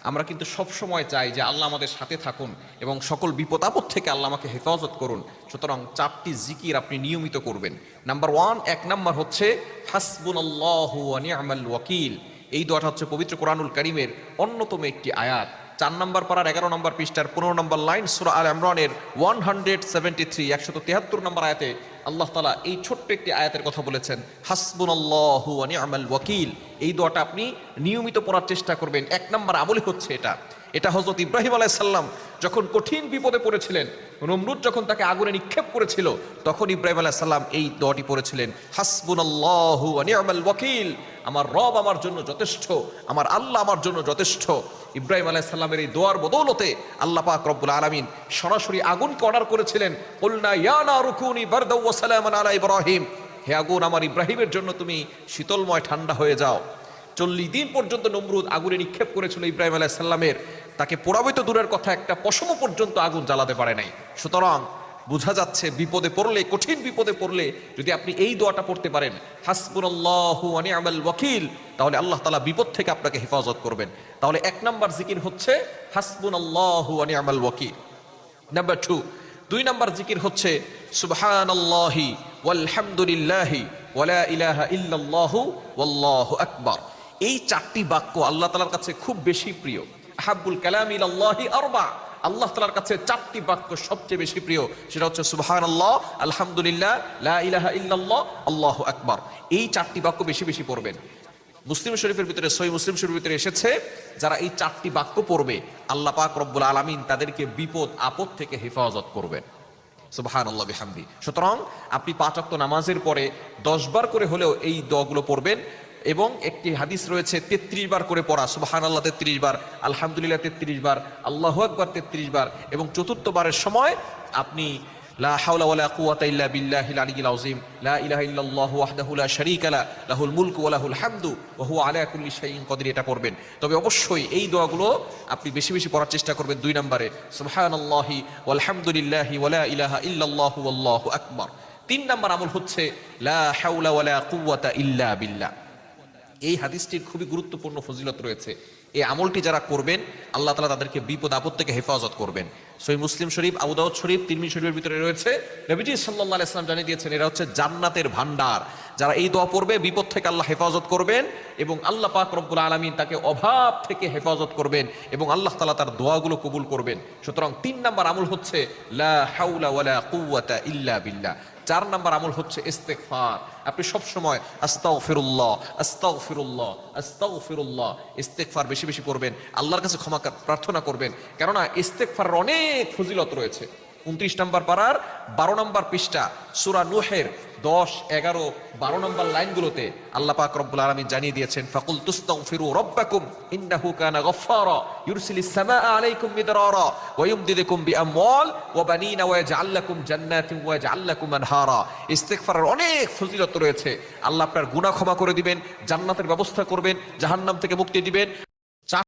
আমরা কিন্তু সব সময় চাই যে আল্লাহ আমাদের সাথে থাকুন এবং সকল বিপদ আপদ থেকে আল্লাহ আমাকে হেফাজত করুন। সুতরাং 4টি জিকির আপনি নিয়মিত করবেন। নাম্বার 1, 1 নাম্বার হচ্ছে হাসবুনাল্লাহু ওয়া নি'মাল ওয়াকিল। এই দোয়াটা হচ্ছে পবিত্র কোরআনুল কারীমের অন্যতম একটি আয়াত। 4 নম্বর পারার 11 নম্বর পৃষ্ঠার 15 নম্বর লাইন সূরা আল ইমরানের 173 নম্বর আয়াতে আল্লাহ তাআলা এই ছোট্ট একটি আয়াতের কথা বলেছেন, হাসবুনাল্লাহু ওয়া নি'মাল ওয়াকিল। এই দোয়াটা আপনি নিয়মিত পড়ার চেষ্টা করবেন। 1 নম্বর আমলই হচ্ছে এটা হযরত ইব্রাহিম আলাইহিস সালাম যখন কঠিন বিপদে পড়েছিলেন, নমরুদ যখন তাকে আগুনে নিক্ষেপ করেছিল, তখন ইব্রাহিম আলাইহিস সালাম এই দোয়াটি পড়েছিলেন, হাসবুনাল্লাহু ওয়া নি'মাল ওয়াকিল। আমার রব আমার জন্য যথেষ্ট, আমার আল্লাহ আমার জন্য যথেষ্ট। ইব্রাহিম আলাইহিস সালামের এই দোয়ার বদৌলতে আল্লাহ পাক রব্বুল আলামিন সরাসরি আগুনকে অর্ডার করেছিলেন, কুলনা ইয়া নারু কুনি বারদাও ওয়া সালামান আলা ইব্রাহিম। হে আগুন, আমার ইব্রাহিমের জন্য তুমি শীতলময় ঠান্ডা হয়ে যাও। 40 দিন পর্যন্ত নমরুদ আগুনে নিক্ষেপ করেছিল ইব্রাহিম আলাইহিস সালামের, তাকে পোড়াবে তো দূরের কথা, একটা পশম পর্যন্ত আগুন জ্বালাতে পারে নাই। সুতরাং বোঝা যাচ্ছে বিপদে পড়লে, কঠিন বিপদে পড়লে যদি আপনি এই দোয়াটা পড়তে পারেন, হাসবুনাল্লাহু ওয়া নি'মাল ওয়াকিল, তাহলে আল্লাহ তাআলা বিপদ থেকে আপনাকে হেফাজত করবেন। তাহলে 1 নাম্বার জিকির হচ্ছে হাসবুনাল্লাহু ওয়া নি'মাল ওয়াকিল। নাম্বার 2 নাম্বার জিকির হচ্ছে সুবহানাল্লাহি ওয়ালহামদুলিল্লাহি ওয়া লা ইলাহা ইল্লাল্লাহু ওয়াল্লাহু আকবার। এই 4টি বাক্য আল্লাহ তাআলার কাছে খুব বেশি প্রিয়। আহাব্বুল কালামি ইলাল্লাহি আরবা। আল্লাহ তাআলার কাছে 4টি বাক্য সবচেয়ে বেশি প্রিয়, সেটা হচ্ছে সুবহানাল্লাহ, আলহামদুলিল্লাহ, লা ইলাহা ইল্লাল্লাহ, আল্লাহু আকবার। এই 4টি বাক্য বেশি বেশি পড়বেন। মুসলিম শরীফের ভিতরে, সহিহ মুসলিম শরীফের ভিতরে এসেছে, যারা এই 4টি বাক্য পড়বে আল্লাহ পাক রব্বুল আলামিন তাদেরকে বিপদ আপদ থেকে হেফাজত করবেন। সুবহানাল্লাহ বিহামদি। সুতরাং আপনি 5 ওয়াক্ত নামাজের পরে 10 বার করে হলেও এই দোয়াগুলো পড়বেন। এবং একটি হাদিস রয়েছে 33 বার করে পড়া, সুবহানাল্লাহ 33 বার, আলহামদুলিল্লাহ 33 বার, আল্লাহু আকবার 33 বার, এবং চতুর্থ বারের সময় আপনি লা হাওলা ওয়ালা কুওয়াতা ইল্লা বিল্লাহিল আলিয়্যিল আযীম, লা ইলাহা ইল্লাল্লাহু ওয়াহদাহু লা শারীকা লা, লাহুল মুলকু ওয়া লাহুল হামদু ওয়া হুয়া আলা কুল্লি শাইইন কাদির, এটা পড়বেন। তবে অবশ্যই এই দোয়াগুলো আপনি বেশি বেশি পড়ার চেষ্টা করবেন। 2 নম্বরে সুবহানাল্লাহি ওয়ালহামদুলিল্লাহি ওয়া লা ইলাহা ইল্লাল্লাহু ওয়াল্লাহু আকবার। 3 নম্বর আমল হচ্ছে লা হাওলা ওয়ালা কুওয়াতা ইল্লা বিল্লাহ। এই হাদিসটির খুবই গুরুত্বপূর্ণ ফজিলত রয়েছে। এই আমলটি যারা করবেন আল্লাহ তাআলা তাদেরকে বিপদ আপদ থেকে হেফাজত করবেন। সহিহ মুসলিম শরীফ, আবু দাউদ শরীফ, তিরমিজি শরীফের ভিতরে রয়েছে। নবীজি সাল্লাল্লাহু আলাইহি ওয়াসাল্লাম জানিয়ে দিয়েছেন, এরা হচ্ছে জান্নাতের ভান্ডার। যারা এই দোয়া পড়বে বিপদ থেকে আল্লাহ হেফাজত করবেন এবং আল্লাহ পাক রব্বুল আলামিন তাকে অভাব থেকে হেফাজত করবেন এবং আল্লাহ তাআলা তার দোয়াগুলো কবুল করবেন। সুতরাং 3 নম্বর আমল হচ্ছে লা হাওলা ওয়ালা কুওয়াতা ইল্লা বিল্লাহ। 4 নম্বর আমল হচ্ছে ইস্তেগফার। আপনি সব সময় আস্তাগফিরুল্লাহ, আস্তাগফিরুল্লাহ, আস্তাগফিরুল্লাহ, ইস্তেগফার বেশি বেশি করবেন, আল্লাহর কাছে ক্ষমা প্রার্থনা করবেন। কেননা ইস্তেগফারের অনেক ফজিলত রয়েছে। 29 নম্বর পারার 12 নম্বর পৃষ্ঠা সূরা নূহের 10, 11, 12 নম্বর লাইনগুলোতে আল্লাহ পাক রব্বুল আলামিন জানিয়ে দিয়েছেন, ফাকুল তুস্তাগফিরু রাব্বাকুম ইন্নাহু কানা গাফফারা ইউরসিলিস সামাআ আলাইকুম মিদরারা ওয়া ইউমদিদুকুম বিআমওয়াল ওয়া বানিনা ওয়া ইয়াজআল লাকুম জান্নাতিন ওয়া ইয়াজআল লাকুম আনহারা। ইস্তেগফারের অনেক ফজিলত রয়েছে। আল্লাহ আপনার গুনাহ ক্ষমা করে দিবেন, জান্নাতের ব্যবস্থা করবেন, জাহান্নাম থেকে মুক্তি দিবেন।